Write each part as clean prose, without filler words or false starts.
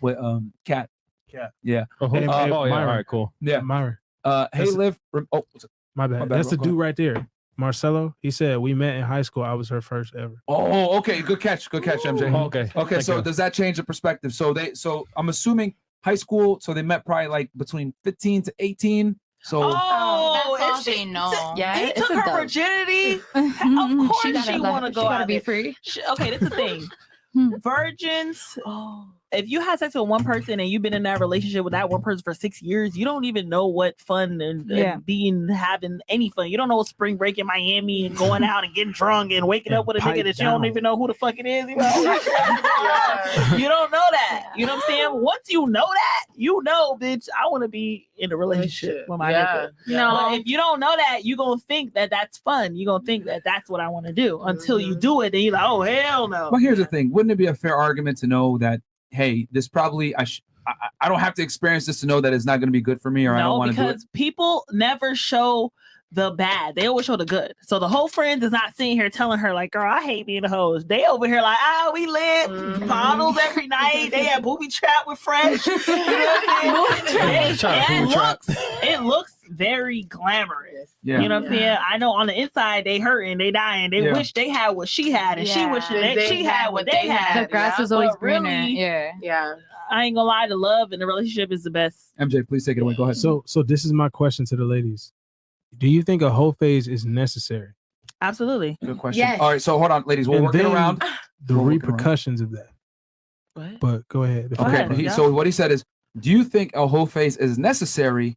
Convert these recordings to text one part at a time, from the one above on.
with Cat. Yeah. Myron. All right, cool. Yeah. Myron. Hey, Liv. Oh, my bad. That's the dude right there. Marcelo. He said we met in high school. I was her first ever. Oh, okay. Good catch, MJ. Okay. Okay. So does that change the perspective? So I'm assuming high school. So they met probably like between 15 to 18. So that's all they know. Yeah, he took her virginity. Of course she want to go out. Be free. Okay, that's the thing. Virgins. If you had sex with one person and you've been in that relationship with that one person for 6 years, you don't even know what fun and having any fun. You don't know what spring break in Miami and going out and getting drunk and waking up with a nigga that you don't even know who the fuck it is. You don't know that. You know what I'm saying? Once you know that, you know, bitch, I want to be in a relationship with my nigga. No. But if you don't know that, you're going to think that that's fun. You're going to think that that's what I want to do until you do it. Then you're like, oh, hell no. Well, here's the thing. Wouldn't it be a fair argument to know that, hey, this probably I don't have to experience this to know that it's not going to be good for me, or I don't want to do it? Because people never show the bad. They always show the good. So the whole friend is not sitting here telling her like, girl, I hate being a hoes. They over here like, we lit bottles every night. They had booby trap with Fresh. You know what I'm saying? It looks very glamorous. Yeah. You know what I'm saying? I know on the inside they hurting, they dying. They wish they had what she had, and she wishes she had what they had. The grass is always greener. Really, Yeah. I ain't gonna lie, the love in the relationship is the best. MJ, please take it away. Go ahead. So this is my question to the ladies. Do you think a whole phase is necessary? Absolutely. Good question. Yes. All right, so hold on, ladies. We're working around the repercussions of that. What? But go ahead. Okay. So what he said is, do you think a whole phase is necessary,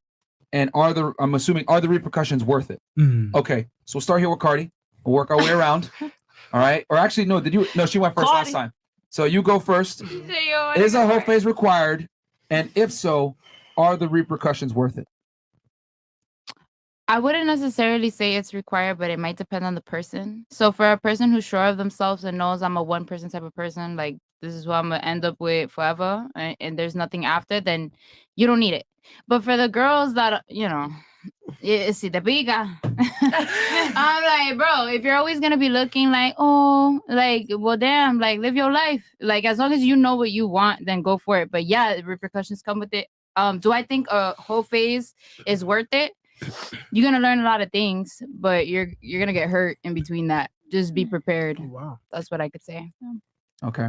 and I'm assuming are the repercussions worth it? Okay. So we'll start here with Cardi. We'll work our way around. All right. Or actually, no. No, she went first last time. So you go first. Is a whole phase required? And if so, are the repercussions worth it? I wouldn't necessarily say it's required, but it might depend on the person. So for a person who's sure of themselves and knows I'm a one person type of person, like this is what I'm gonna end up with forever, and there's nothing after, then you don't need it. But for the girls that, you know, si te pica, I'm like, bro, if you're always gonna be looking like, oh, like, well, damn, like live your life. Like as long as you know what you want, then go for it. But yeah, the repercussions come with it. Do I think a whole phase is worth it? You're gonna learn a lot of things, but you're gonna get hurt in between that. Just be prepared. Oh, wow. That's what I could say. Okay.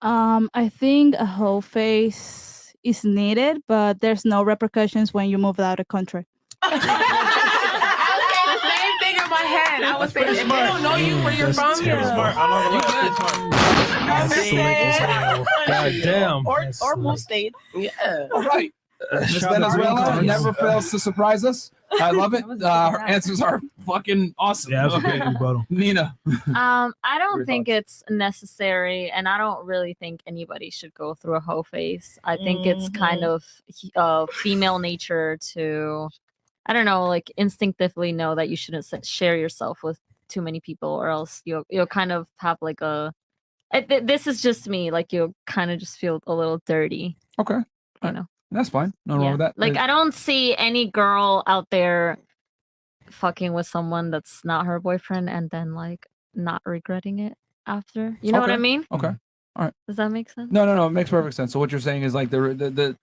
I think a whole phase is needed, but there's no repercussions when you move out of country. I was saying the same thing in my head. I was saying, if they don't know you where you're from, you're smart. God damn. Or most states. Yeah. All right. Miss Venezuela never fails to surprise us. I love it. Her answers are fucking awesome. Yeah, that's a great rebuttal. Nina. I don't think it's necessary, and I don't really think anybody should go through a whole phase. I think it's kind of female nature to, I don't know, like instinctively know that you shouldn't share yourself with too many people, or else you'll kind of have like this is just me, like you'll kind of just feel a little dirty. Okay. You know. That's fine. No wrong with that. Like, I don't see any girl out there fucking with someone that's not her boyfriend and then like not regretting it after. You know what I mean? Okay. All right. Does that make sense? No. It makes perfect sense. So what you're saying is like the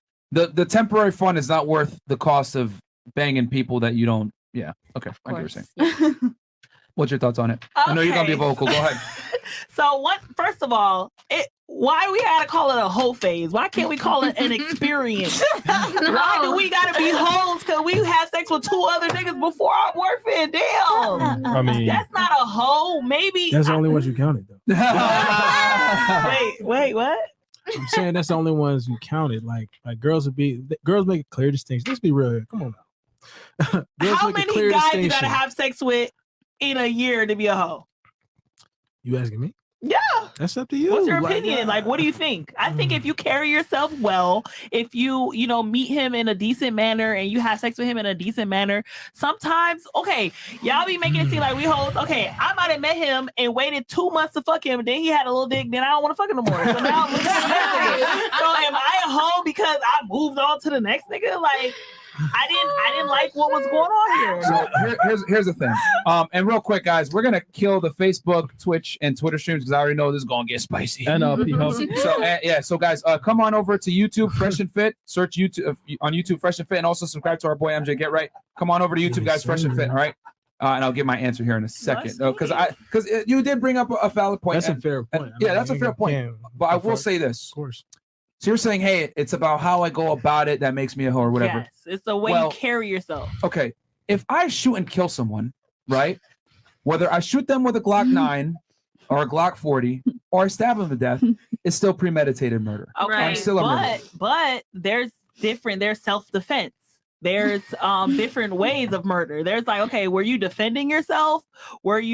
temporary fun is not worth the cost of banging people that you don't. Yeah. Okay. I get what you're saying. Yeah. What's your thoughts on it? I know you're gonna be vocal. Go ahead. So first of all, why we gotta call it a whole phase? Why can't we call it an experience? Why do we gotta be hoes? Cause we had sex with 2 other niggas before our boyfriend. Damn. I mean, that's not a hoe. Maybe that's the only ones you counted though. Wait, what? I'm saying that's the only ones you counted. Like girls make a clear distinction. Let's be real here. Come on now. How many guys you gotta have sex with in a year to be a hoe? You asking me? Yeah. That's up to you. What's your opinion? Like, what do you think? I think if you carry yourself well, if you meet him in a decent manner and you have sex with him in a decent manner, sometimes, okay, y'all be making it seem like we hoes. Okay, I might have met him and waited 2 months to fuck him, and then he had a little dick, then I don't want to fuck him no more. So now, so am I a hoe because I moved on to the next nigga. Like I didn't like what was going on here. So here's the thing. And real quick, guys, we're gonna kill the Facebook, Twitch, and Twitter streams because I already know this is gonna get spicy. So guys, come on over to YouTube, Fresh and Fit. Search YouTube on YouTube, Fresh and Fit, and also subscribe to our boy MJ. Get right. Come on over to YouTube, guys, Fresh and Fit. All right. And I'll give my answer here in a second, because you did bring up a valid point. That's a fair point. That's a fair point. But I will say this. Of course. So you're saying, hey, it's about how I go about it that makes me a hoe or whatever. Yes, it's the way you carry yourself. Okay, if I shoot and kill someone, right? Whether I shoot them with a Glock 9 or a Glock 40 or I stab them to death, it's still premeditated murder. Okay, I'm still a murderer. but there's self-defense. There's different ways of murder. There's like, okay, were you defending yourself? Did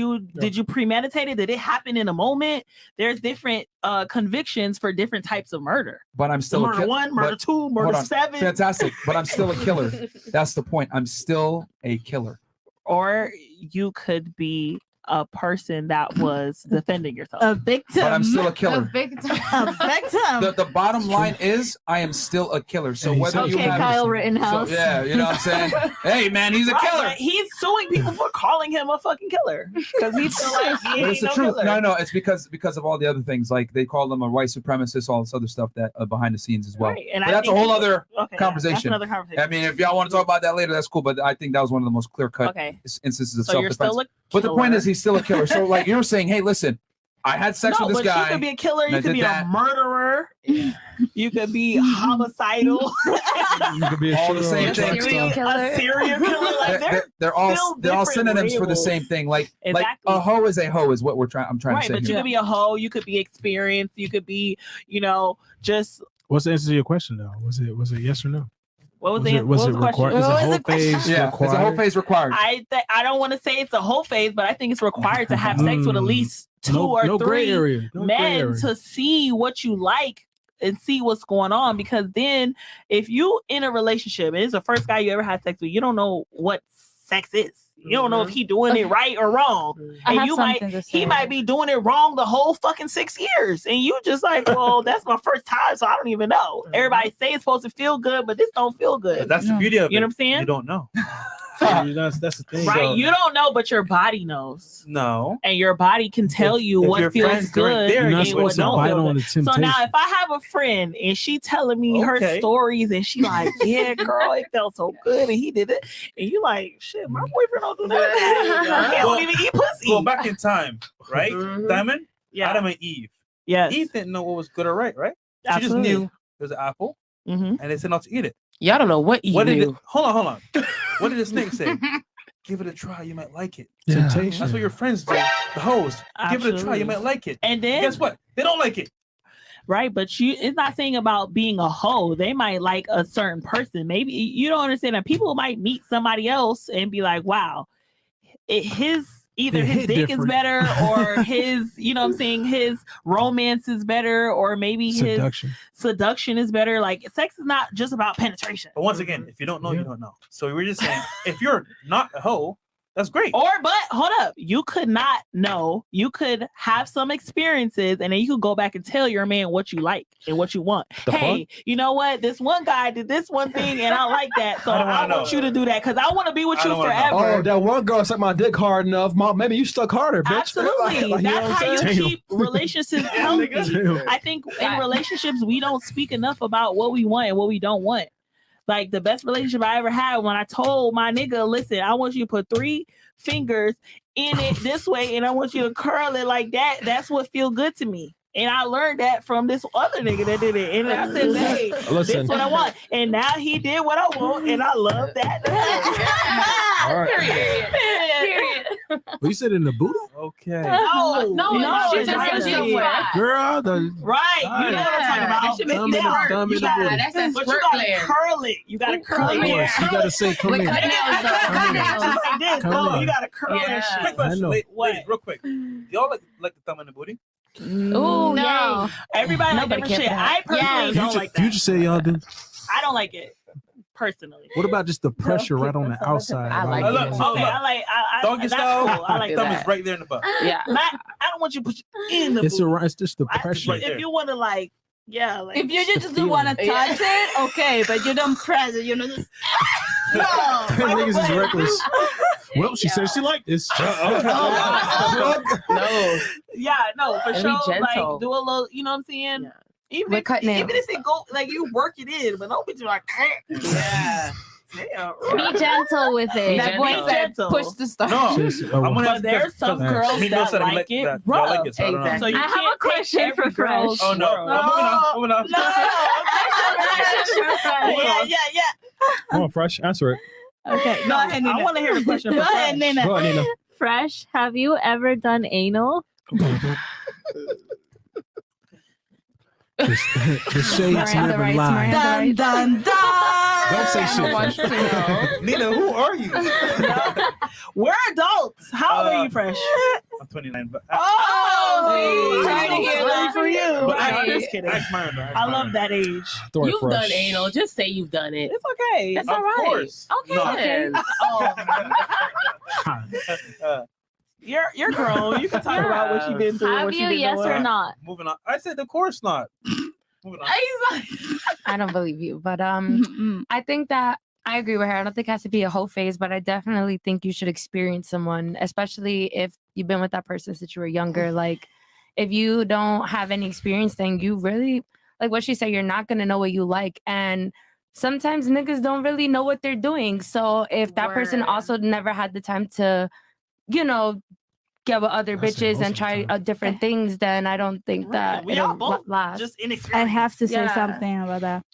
you premeditate it? Did it happen in a moment? There's different convictions for different types of murder. But I'm still murder 1, murder 2, murder 7. Fantastic. But I'm still a killer. That's the point. I'm still a killer. Or you could be a person that was defending yourself. A victim. But I'm still a killer. A victim. The bottom line is I am still a killer. So whether you have Kyle Rittenhouse. So, yeah, you know what I'm saying? Hey man, he's a killer. Right, he's suing people for calling him a fucking killer. Because he feels like he But it's ain't the no truth. killer. No, it's because of all the other things. Like they call them a white supremacist, all this other stuff that behind the scenes as well. Right, and but I that's a think whole other that's conversation. another conversation. I mean, if y'all want to talk about that later, that's cool. But I think that was one of the most clear-cut instances of So you're self-defense. still a But the point killer. is, he's still a killer. So like you're saying, hey, listen, I had sex with this but guy. you could be a killer. and You I could did be that. a murderer. You could be homicidal. You could be all the same thing. A serial killer. Like They're all synonyms for the same thing. Like a hoe is a hoe is what I'm trying right, to say. but you could be a hoe. You could be experienced. You could be, just. What's the answer to your question though? Was it yes or no? What was it? Was it question? required? Is a whole phase Yeah, required? it's a whole phase required. I don't want to say it's a whole phase, but I think it's required to have sex with at least two or no gray three area. No gray men area. to see what you like and see what's going on. Because then if you in a relationship and it's the first guy you ever had sex with, you don't know what sex is. You don't know if he doing it right or wrong. I And have he might be doing it wrong the whole fucking 6 years. And you just like, well, that's my first time, so I don't even know. Everybody say it's supposed to feel good, but this don't feel good. That's the beauty of it. You know what I'm saying? You don't know. That's the thing. Right. So- You don't know, but your body knows. No. And your body can tell you if what your feels friends aren't good there, You're not and what supposed to don't bite feel on good. the So now temptation. if I have a friend and she telling me her Okay. stories and she like, yeah, girl, it felt so good and he did it. And you like, shit, my boyfriend don't do that. He don't even eat pussy. Go back in time, right? Mhm. Diamond, Yeah. Adam and Eve. Yes. Eve didn't know what was good or right, right? She Absolutely. just knew there's an apple, Mhm. and they said not to eat it. Y'all don't know what What did you it? Hold on. What did the snake say? Give it a try, you might like it. Temptation. That's what your friends do. The hoes. Give it a try, Absolutely. you might like it. And then Guess what? They don't like it. right, but it's not saying about being a hoe. They might like a certain person. Maybe you don't understand that people might meet somebody else and be like, wow, either They his hit dick is different. better or his, you know what I'm saying, his romance is better or maybe Seduction. his seduction is better. Like sex is not just about penetration. But once again, if you don't know, Yeah. you don't know. So we were just saying, if you're not a hoe, that's great. But hold up, you could not know. You could have some experiences, and then you could go back and tell your man what you like and what you want. The Hey, you know what? This one guy did this one thing, and I like that, so I don't wanna I want know. you to do that because I want to be with I you don't wanna know. forever. Oh, that one girl sucked my dick hard enough. Mom, maybe you stuck harder, bitch. Absolutely, Like, you know that's what how I'm you saying? Damn. keep relationships healthy. Damn. I think in relationships we don't speak enough about what we want and what we don't want. Like the best relationship I ever had when I told my nigga, listen, I want you to put 3 fingers in it this way and I want you to curl it like that. That's what feel good to me. And I learned that from this other nigga that did it. And I said, hey, this Listen. is what I want. And now he did what I want and I love that. All right. Period. Well, you said in the booty? Okay. No, she just said she went. Girl, Right. You know what I'm talking about. That should make Thumb in it the- hurt. thumb in the booty. That's a But you squirt gotta player. curl it. You gotta curl Of it. course, you gotta say come With in. cut nails, though. Come in. Just like this. Come No, on. you gotta curl Yeah. that shit. Quick question, know. ladies, real quick. Do y'all like the thumb in the booty? Ooh, No. Everybody like Nobody different cares shit. for that. I personally Yes. don't like that. Future say y'all do. I don't like it personally. What about just the pressure right on the outside? I like Right? it. Look, so Okay, look, I like. doggy that's style. cool. I like do thumb that. is right there in the butt. Yeah. Not, I don't want you to put you in the It's booty. it's just the I- pressure. right there. If you want to like Yeah, like If you just do want to touch it, okay, but you don't press it. You know, just no, Niggas is reckless. Well, she said she liked this. No. yeah, no, for And be sure. Like gentle. do a little, you know what I'm saying? Yeah. Even We're if, cutting even nails. if it go like you work it in, but don't be just like Yeah. damn. Be gentle with it. That boy Be said gentle. Push the start. No. Sis, I'm gonna But ask there's some because- girls Me no that said he like like it that. Y'all like rough. it, so I don't know. Exactly. So you I have can't a question take every for Fresh. girl's Oh no. world. Moving on. No. Yeah. Come on, Fresh. Answer it. okay. No, Go ahead, Nina. I want to hear the question. Go for ahead, Fresh. Nina. Go ahead, Nina. Fresh, have you ever done anal? The shades Miranda never writes, lie. Miranda Dun dun dun. Don't say Miranda shit. wants to know. Nina, who are you? We're adults. How old are you, Fresh? I'm 29, but Oh, Trying to get ready for you. But I'm I- just kidding. ask Myron, though, ask I love Myron. that age. Throw it You've Fresh. done anal. Just say you've done it. It's okay. That's Of all right. course. Okay. No. Then. Oh. You're grown. You can talk about what you've been through. Have what you, been yes doing. or not? Moving on. I said, of course not. Moving on. I don't believe you, but Mm-mm. I think that I agree with her. I don't think it has to be a whole phase, but I definitely think you should experience someone, especially if you've been with that person since you were younger. Like, if you don't have any experience, then you really, like what she said, you're not gonna know what you like. And sometimes niggas don't really know what they're doing. So if that person Word. also never had the time to, you know, get with other I say bitches most and of the try time. different things, then I don't think Right. that We all it'll both last. just I inexperienced. have to say Yeah. something about that.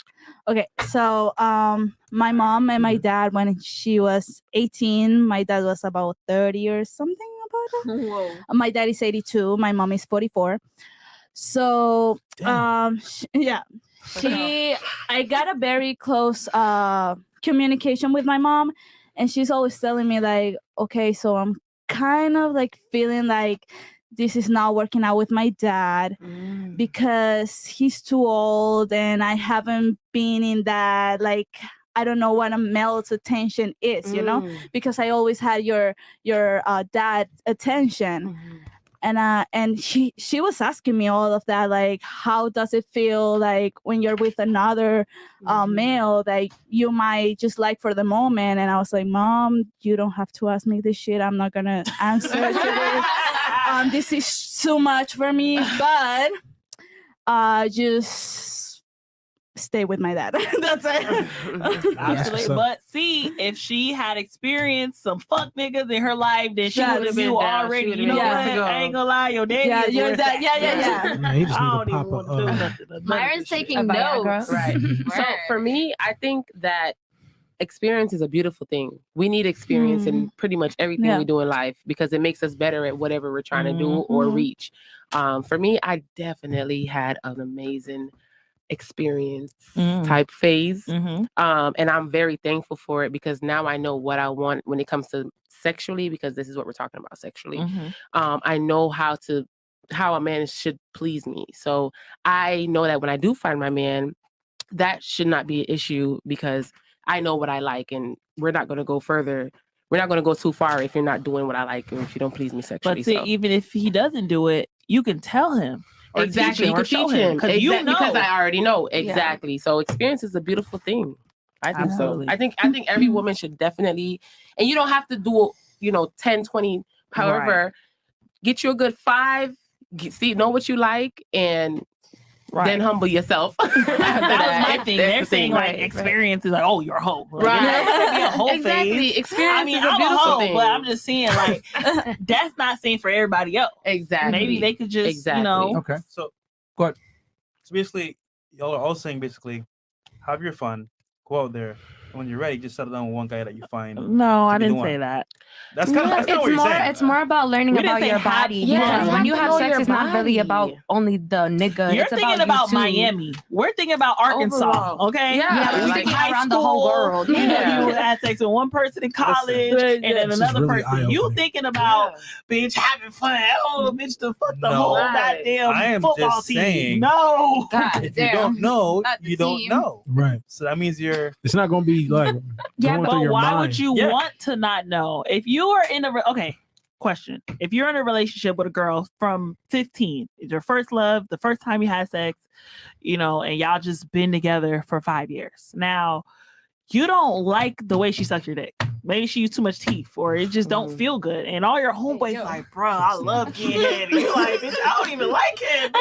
Okay, so my mom and my dad, when she was 18, my dad was about 30 or something about that. Whoa. My dad is 82, my mom is 44. So yeah, I got a very close communication with my mom, and she's always telling me like, okay, so I'm kind of like feeling like this is not working out with my dad because he's too old and I haven't been in that, like, I don't know what a male's attention is, you know, because I always had your dad's attention. And she was asking me all of that, like, how does it feel like when you're with another male that you might just like for the moment? And I was like, Mom, you don't have to ask me this shit. I'm not gonna answer to this. This is too much for me, but just stay with my dad. That's it. Absolutely. so. But see, if she had experienced some fuck niggas in her life, then she Yes. would have been Been down. already, She would've you know been what? good to go. I ain't gonna lie, your daddy Yeah, is you're worth that. that. Yeah. Man, he just I need don't to even pop want to a. do nothing. none of Myron's this shit. taking A Viagra. notes. Right. So for me, I think that experience is a beautiful thing. We need experience in pretty much everything Yeah. we do in life because it makes us better at whatever we're trying to do or reach. For me, I definitely had an amazing experience type phase. And I'm very thankful for it because now I know what I want when it comes to sexually, because this is what we're talking about sexually. I know how a man should please me. So I know that when I do find my man, that should not be an issue because I know what I like and we're not going to go further. We're not going to go too far if you're not doing what I like or if you don't please me sexually. But see, even if he doesn't do it, you can tell him. Or Exactly. teach You him or can show teach him because you know. because I already know exactly. So experience is a beautiful thing. I think Absolutely. so. I think every woman should definitely, and you don't have to do 10, 20, however, get you a good 5, know what you like, and then humble yourself. That was my thing. They're saying like experience is like, oh, you're a hoe. Like, Right. You're not gonna be a hoe Exactly. phase. Experience I mean, is a I'm a beautiful hoe, thing. but I'm just saying like that's not saying for everybody else. Exactly. Maybe they could just, Exactly. you know. Okay. So Go ahead. So basically, y'all are all saying basically, have your fun, go out there, and when you're ready, just settle down with one guy that you find. No, I to be the didn't one. say that. That's kind of what you're saying. It's more about learning We didn't about say your have- body. Yeah, Because you when have you to have know sex, your it's not really about body. only the nigga. You're it's thinking you about too. Miami. We're thinking about Arkansas. Overall. Okay. Yeah, we're Like thinking high around the whole school, world. You know, Yeah. you had sex with one person in college, Listen. and then This is another really person. You eye-opening. thinking about bitch having fun? Oh, bitch, to fuck the No. whole Right. goddamn I am football just team. saying- No. God If you damn. don't know, Not the you don't team. know. Right. So that means you're. It's not gonna be like Yeah, going but through your why mind. would you Yeah. want to not know? If you are in a okay, question. If you're in a relationship with a girl from 15, it's your first love, the first time you had sex, you know, and y'all just been together for 5 years. Now, you don't like the way she sucks your dick. Maybe she used too much teeth, or it just don't feel good. And all your homeboys like, bro, I love getting head. And you're like, bitch, I don't even like it.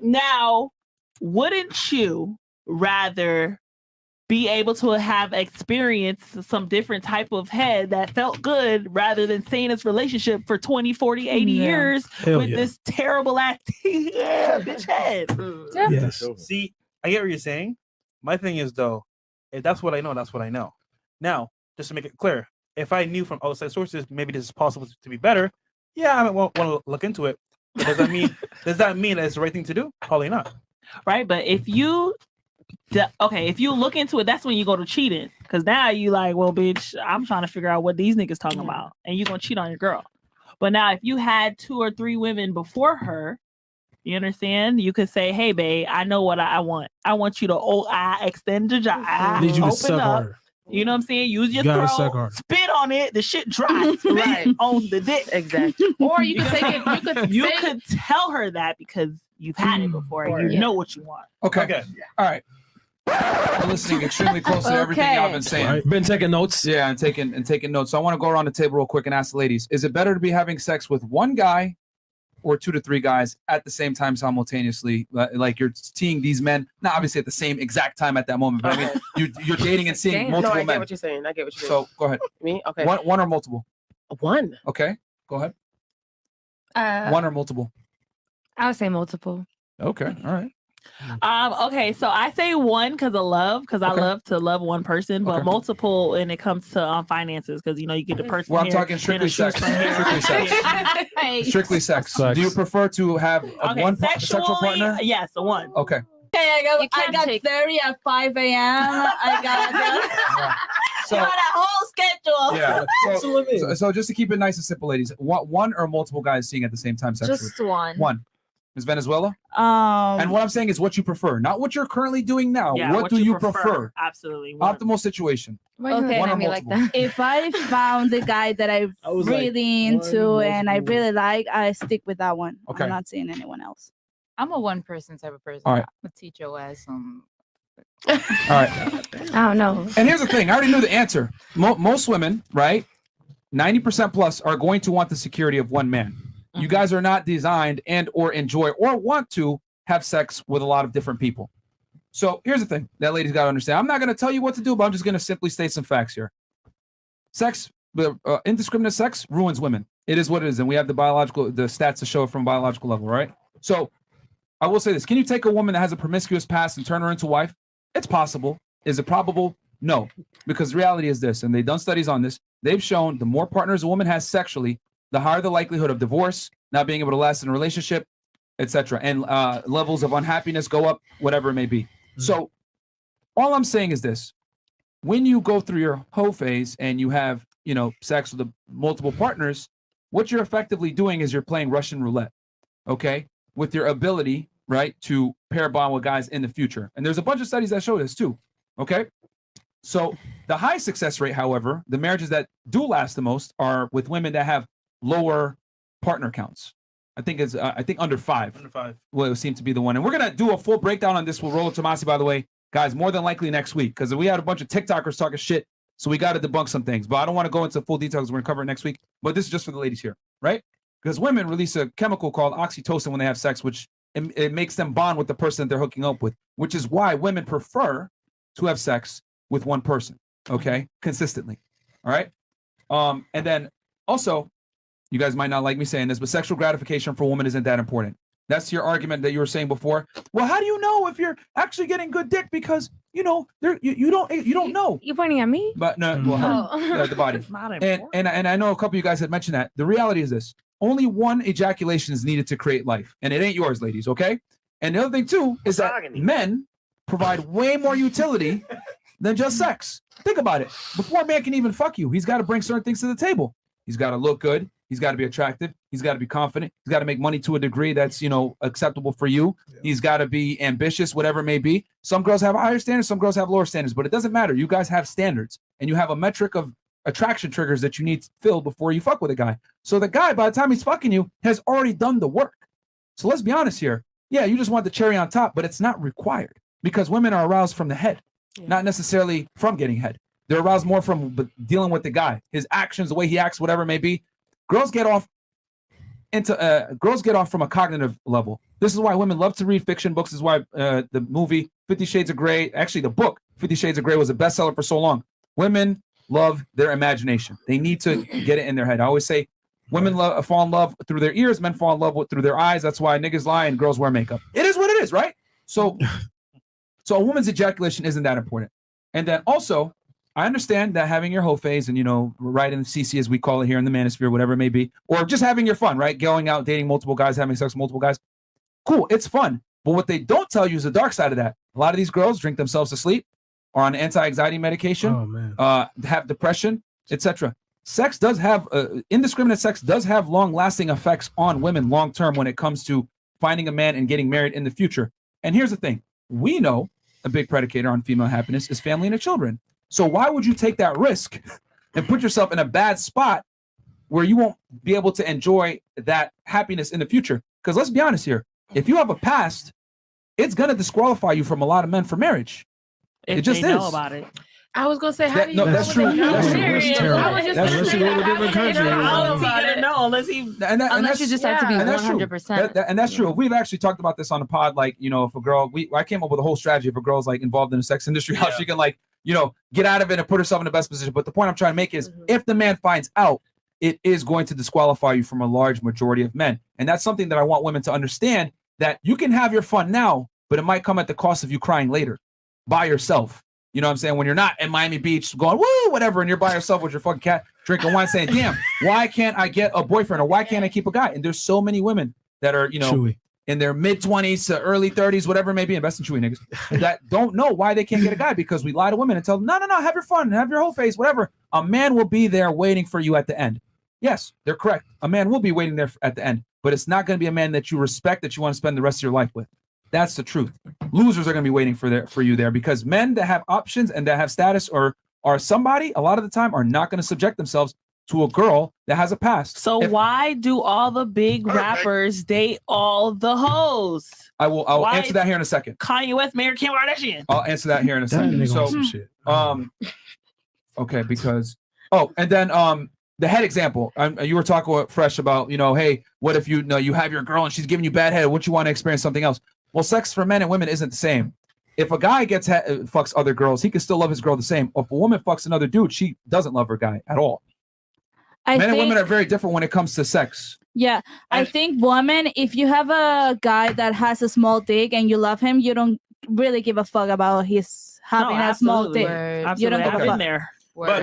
Now, wouldn't you rather be able to have experienced some different type of head that felt good rather than stay in this relationship for 20, 40, 80 years with this terrible ass bitch head? Yes. See, I get what you're saying. My thing is, though, if that's what I know, that's what I know. Now, just to make it clear, if I knew from outside sources, maybe this is possible to be better, yeah, I might want to look into it. Does that mean that it's the right thing to do? Probably not. Right, but if you look into it, that's when you go to cheating. Because now you like, well, bitch, I'm trying to figure out what these niggas talking about, and you're gonna cheat on your girl. But now, if you had 2 or 3 women before her, you understand? You could say, hey, babe, I know what I want. I want you to extend your jaw, Need you to open suck up. harder. You know what I'm saying? Use your gotta suck throat, harder. spit on it, the shit dry, spit on the dick. Exactly. Or you could take it. You could tell her that because you've had it before and you know what you want. Okay. All right. I'm listening extremely closely to everything y'all been saying. Right. Been taking notes. Yeah, and taking notes. So I want to go around the table real quick and ask the ladies: is it better to be having sex with one guy or 2 to 3 guys at the same time simultaneously? Like you're seeing these men, not obviously at the same exact time at that moment, but I mean you're dating and seeing multiple I men. get what you're saying. I get what you're saying. So go ahead. Me? Okay. One or multiple? One. Okay. Go ahead. One or multiple? I would say multiple. Okay. All right. Okay, so I say one because I love to love one person, but multiple when it comes to finances, because you know you get the person. Well, I'm here, talking strictly then a sex. shoe from here. Strictly sex. Do you prefer to have one sexual partner? Yes, a one. Okay. Okay, I got 30 at 5 a.m. I got So, a whole schedule. Yeah. So just to keep it nice and simple, ladies, one or multiple guys seeing at the same time sexually? Just one. One. Ms. Venezuela? And what I'm saying is what you prefer, not what you're currently doing now. Yeah, what do you prefer? Absolutely. Optimal situation. Why are you looking at me like that? If I found the guy that I'm really into and I really like, I stick with that one. Okay. I'm not seeing anyone else. I'm a one person type of person. All right. I'm gonna teach your ass some. All right. I don't know. And here's the thing. I already knew the answer. Most women, right? 90% plus are going to want the security of one man. You guys are not designed and or enjoy or want to have sex with a lot of different people. So here's the thing that ladies got to understand. I'm not going to tell you what to do, but I'm just going to simply state some facts here. Sex, indiscriminate sex ruins women. It is what it is. And we have the stats to show it from a biological level, right? So I will say this. Can you take a woman that has a promiscuous past and turn her into a wife? It's possible. Is it probable? No. Because the reality is this, and they've done studies on this. They've shown the more partners a woman has sexually, the higher the likelihood of divorce, not being able to last in a relationship, etc. And levels of unhappiness go up, whatever it may be. So all I'm saying is this. When you go through your hoe phase and you have, sex with multiple partners, what you're effectively doing is you're playing Russian roulette, okay, with your ability, right, to pair bond with guys in the future. And there's a bunch of studies that show this too, okay? So the high success rate, however, the marriages that do last the most are with women that have lower partner counts. I think under 5. Under 5. Well, it would seem to be the one. And we're going to do a full breakdown on this with Rollo Tomasi, by the way. Guys, more than likely next week, because we had a bunch of TikTokers talking shit, so we got to debunk some things. But I don't want to go into full details. We're going to cover it next week. But this is just for the ladies here, right? Because women release a chemical called oxytocin when they have sex, which it makes them bond with the person that they're hooking up with, which is why women prefer to have sex with one person, okay, consistently, all right? And then also, you guys might not like me saying this, but sexual gratification for a woman isn't that important. That's your argument that you were saying before. Well, how do you know if you're actually getting good dick? Because you don't know. You pointing at me? But no, well, the body. And I know a couple of you guys had mentioned that. The reality is this: only one ejaculation is needed to create life, and it ain't yours, ladies. Okay. And the other thing too is that men provide way more utility than just sex. Think about it. Before a man can even fuck you, he's got to bring certain things to the table. He's got to look good. He's got to be attractive. He's got to be confident. He's got to make money to a degree that's, acceptable for you. Yeah. He's got to be ambitious, whatever it may be. Some girls have higher standards. Some girls have lower standards, but it doesn't matter. You guys have standards and you have a metric of attraction triggers that you need filled before you fuck with a guy. So the guy, by the time he's fucking you, has already done the work. So let's be honest here. Yeah, you just want the cherry on top, but it's not required because women are aroused from the head, not necessarily from getting head. They're aroused more from dealing with the guy, his actions, the way he acts, whatever it may be. Girls get off from a cognitive level. This is why women love to read fiction books. This is why the movie 50 Shades of Grey, actually the book 50 Shades of Grey was a bestseller for so long. Women love their imagination. They need to get it in their head. I always say women fall in love through their ears, men fall in love through their eyes. That's why niggas lie and girls wear makeup. It is what it is, right? So a woman's ejaculation isn't that important. And then also, I understand that having your whole phase and, right in the CC, as we call it here in the manosphere, whatever it may be, or just having your fun, right? Going out, dating multiple guys, having sex with multiple guys. Cool, it's fun. But what they don't tell you is the dark side of that. A lot of these girls drink themselves to sleep, are on anti-anxiety medication, have depression, etc. Sex does have, indiscriminate sex does have long-lasting effects on women long-term when it comes to finding a man and getting married in the future. And here's the thing. We know a big predicator on female happiness is family and the children. So why would you take that risk and put yourself in a bad spot where you won't be able to enjoy that happiness in the future? Because let's be honest here. If you have a past, it's going to disqualify you from a lot of men for marriage. If it just they is. know about it. I was gonna say, how do you? No, that's true. That's true. That's terrible. I was just Unless gonna you say, go to a how different do you country. know How is he about gonna it? know unless he? Unless you decide to be and that's true. 100%. And that's true. We've actually talked about this on the pod. Like, if a girl, I came up with a whole strategy. If a girl's like involved in the sex industry, how she can get out of it and put herself in the best position. But the point I'm trying to make is, if the man finds out, it is going to disqualify you from a large majority of men. And that's something that I want women to understand, that you can have your fun now, but it might come at the cost of you crying later by yourself. You know what I'm saying? When you're not at Miami Beach going, woo, whatever, and you're by yourself with your fucking cat drinking wine saying, damn, why can't I get a boyfriend, or why can't I keep a guy? And there's so many women that are, in their mid-20s to early 30s, whatever it may be, invest in Chewy niggas, that don't know why they can't get a guy, because we lie to women and tell them, no, have your fun, have your whole face, whatever. A man will be there waiting for you at the end. Yes, they're correct. A man will be waiting there at the end, but it's not going to be a man that you respect, that you want to spend the rest of your life with. That's the truth. Losers are going to be waiting for you there, because men that have options and that have status or are somebody, a lot of the time, are not going to subject themselves to a girl that has a past. So why do all the big rappers date all the hoes? I will answer that here in a second. Kanye West married Kim Kardashian. I'll answer that here in a second. So, okay, because and then the head example. You were talking with Fresh about, hey, what if you have your girl and she's giving you bad head? Wouldn't you want to experience something else? Well, sex for men and women isn't the same. If a guy fucks other girls, he can still love his girl the same. If a woman fucks another dude, she doesn't love her guy at all. Men and women are very different when it comes to sex. Yeah, I think women, if you have a guy that has a small dick and you love him, you don't really give a fuck about his having a small dick. You don't give a fuck. There. But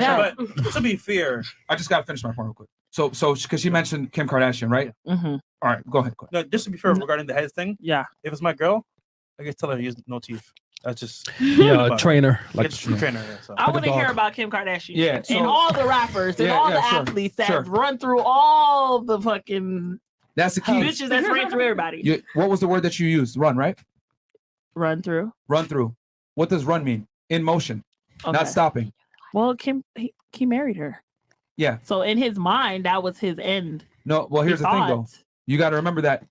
to be fair, I just got to finish my point real quick. So because she mentioned Kim Kardashian, right? Mm-hmm. All right, go ahead. No, just to be fair regarding the head thing. Yeah. If it's my girl, I can tell her to use no teeth. That's just a trainer, like trainer. Yeah, so. I want to hear about Kim Kardashian. Yeah, and all the rappers and all the athletes that run through all the fucking. That's the key. Bitches that's ran through everybody. What was the word that you used? Run, right? Run through. Run through. What does run mean? In motion, not stopping. Well, he married her. Yeah. So in his mind, that was his end. No, well, here's the thing though. You got to remember that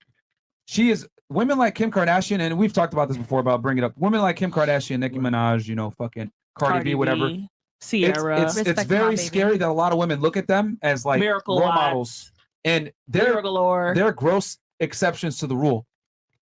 women like Kim Kardashian, and we've talked about this before about bringing it up. Women like Kim Kardashian, Nicki Minaj, fucking Cardi B, whatever. Sierra. It's very scary that a lot of women look at them as like Miracle role models, and they're gross exceptions to the rule.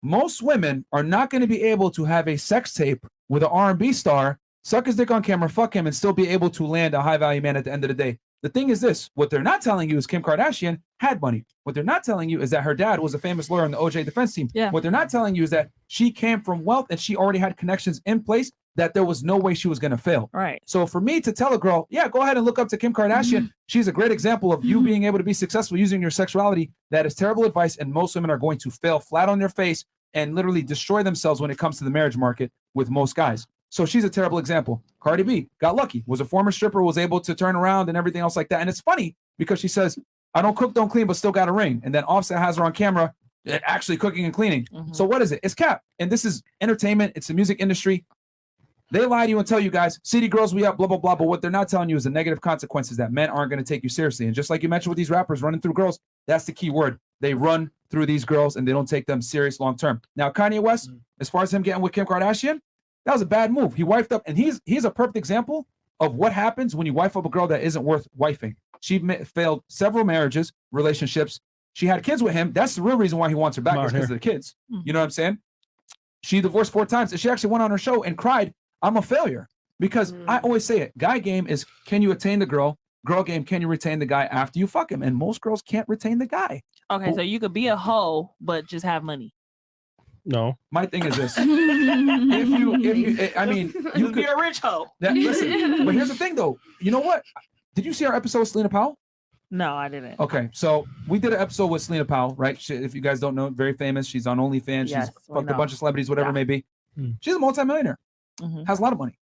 Most women are not going to be able to have a sex tape with an R&B star, suck his dick on camera, fuck him, and still be able to land a high value man at the end of the day. The thing is this, what they're not telling you is Kim Kardashian had money. What they're not telling you is that her dad was a famous lawyer on the OJ defense team. Yeah. What they're not telling you is that she came from wealth and she already had connections in place that there was no way she was going to fail. Right. So for me to tell a girl, yeah, go ahead and look up to Kim Kardashian. She's a great example of you being able to be successful using your sexuality. That is terrible advice. And most women are going to fail flat on their face and literally destroy themselves when it comes to the marriage market with most guys. So she's a terrible example. Cardi B got lucky, was a former stripper, was able to turn around and everything else like that. And it's funny because she says, I don't cook, don't clean, but still got a ring. And then Offset has her on camera actually cooking and cleaning. So what is it? It's cap. And this is entertainment. It's the music industry. They lie to you and tell you guys, city girls, we up, blah, blah, blah. But what they're not telling you is the negative consequences that men aren't going to take you seriously. And just like you mentioned with these rappers running through girls, that's the key word. They run through these girls and they don't take them serious long term. Now, Kanye West, as far as him getting with Kim Kardashian, that was a bad move. He wifed up, and he's a perfect example of what happens when you wife up a girl that isn't worth wifing. She failed several marriages, relationships. She had kids with him. That's the real reason why he wants her back, is because of the kids. You know what I'm saying? She divorced 4 times, and she actually went on her show and cried, I'm a failure. Because I always say it, guy game is, can you attain the girl? Girl game, can you retain the guy after you fuck him? And most girls can't retain the guy. Okay, so you could be a hoe, but just have money. No. My thing is this. You be a rich hoe. Listen, but here's the thing though. You know what? Did you see our episode with Selena Powell? No, I didn't. Okay, so we did an episode with Selena Powell, right? If you guys don't know, very famous. She's on OnlyFans. Yes, she's fucked a bunch of celebrities, whatever it may be. Hmm. She's a multimillionaire. Has a lot of money.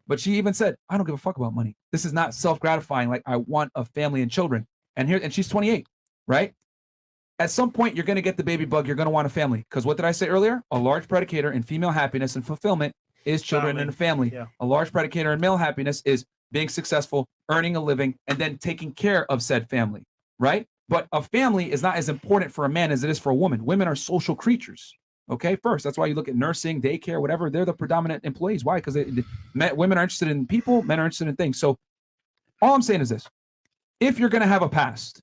But she even said, I don't give a fuck about money. This is not self-gratifying. Like, I want a family and children. And she's 28, right? At some point, you're going to get the baby bug. You're going to want a family. Because what did I say earlier? A large predicator in female happiness and fulfillment is children and a family. Yeah. A large predicator in male happiness is being successful, earning a living, and then taking care of said family, right? But a family is not as important for a man as it is for a woman. Women are social creatures, okay? First, that's why you look at nursing, daycare, whatever. They're the predominant employees. Why? Because women are interested in people, men are interested in things. So all I'm saying is this. If you're going to have a past,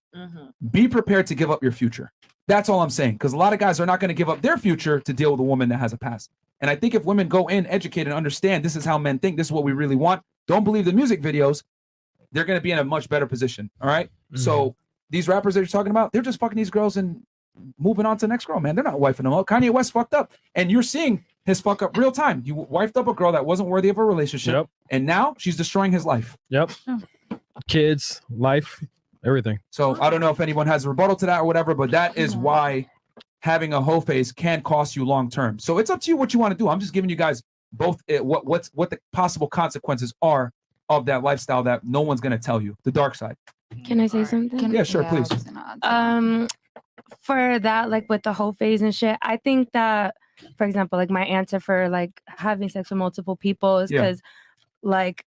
be prepared to give up your future. That's all I'm saying. Because a lot of guys are not going to give up their future to deal with a woman that has a past. And I think if women go in, educate, and understand this is how men think, this is what we really want, don't believe the music videos, they're going to be in a much better position. All right? So these rappers that you're talking about, they're just fucking these girls and moving on to the next girl, man. They're not wifing them up. Kanye West fucked up. And you're seeing his fuck up real time. You wifed up a girl that wasn't worthy of a relationship. Yep. And now she's destroying his life. Yep. Kids, life, everything. So I don't know if anyone has a rebuttal to that or whatever, but that is why having a hoe face can cost you long term. So it's up to you what you want to do. I'm just giving you guys both what the possible consequences are of that lifestyle that no one's going to tell you. The dark side. Can I say something? Yeah, sure, please. For that, like with the whole phase and shit, I think that, for example, like my answer for like having sex with multiple people is because like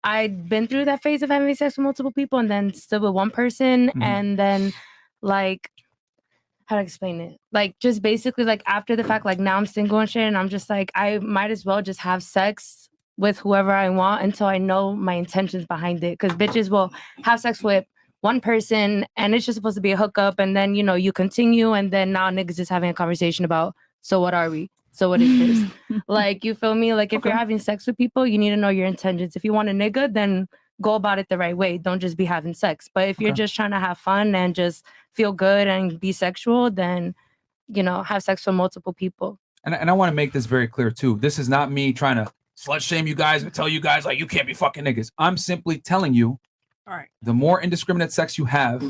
I'd been through that phase of having sex with multiple people and then still with one person. And then like, how to explain it? Like just basically like after the fact, like now I'm single and shit. And I'm just like, I might as well just have sex with whoever I want until I know my intentions behind it. Because bitches will have sex with one person and it's just supposed to be a hookup. And then, you know, you continue. And then now niggas just having a conversation about, so what are we? So what is this? Like, you feel me? Like if you're having sex with people, you need to know your intentions. If you want a nigga, then go about it the right way. Don't just be having sex. But if you're just trying to have fun and just feel good and be sexual, then, you know, have sex with multiple people. And I want to make this very clear too. This is not me trying to slut shame you guys and tell you guys like you can't be fucking niggas. I'm simply telling you, the more indiscriminate sex you have,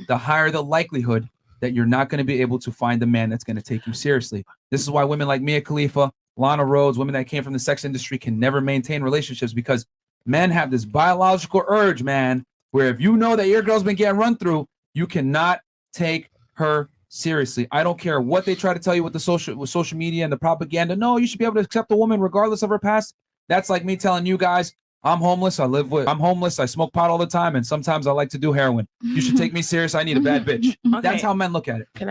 the higher the likelihood that you're not going to be able to find a man that's going to take you seriously. This is why women like Mia Khalifa, Lana Rhoades, women that came from the sex industry can never maintain relationships, because men have this biological urge, man, where if you know that your girl's been getting run through, you cannot take her seriously. I don't care what they try to tell you with the social media and the propaganda. No, you should be able to accept a woman regardless of her past. That's like me telling you guys, I'm homeless. I'm homeless. I smoke pot all the time. And sometimes I like to do heroin. You should take me serious. I need a bad bitch. That's how men look at it. Can I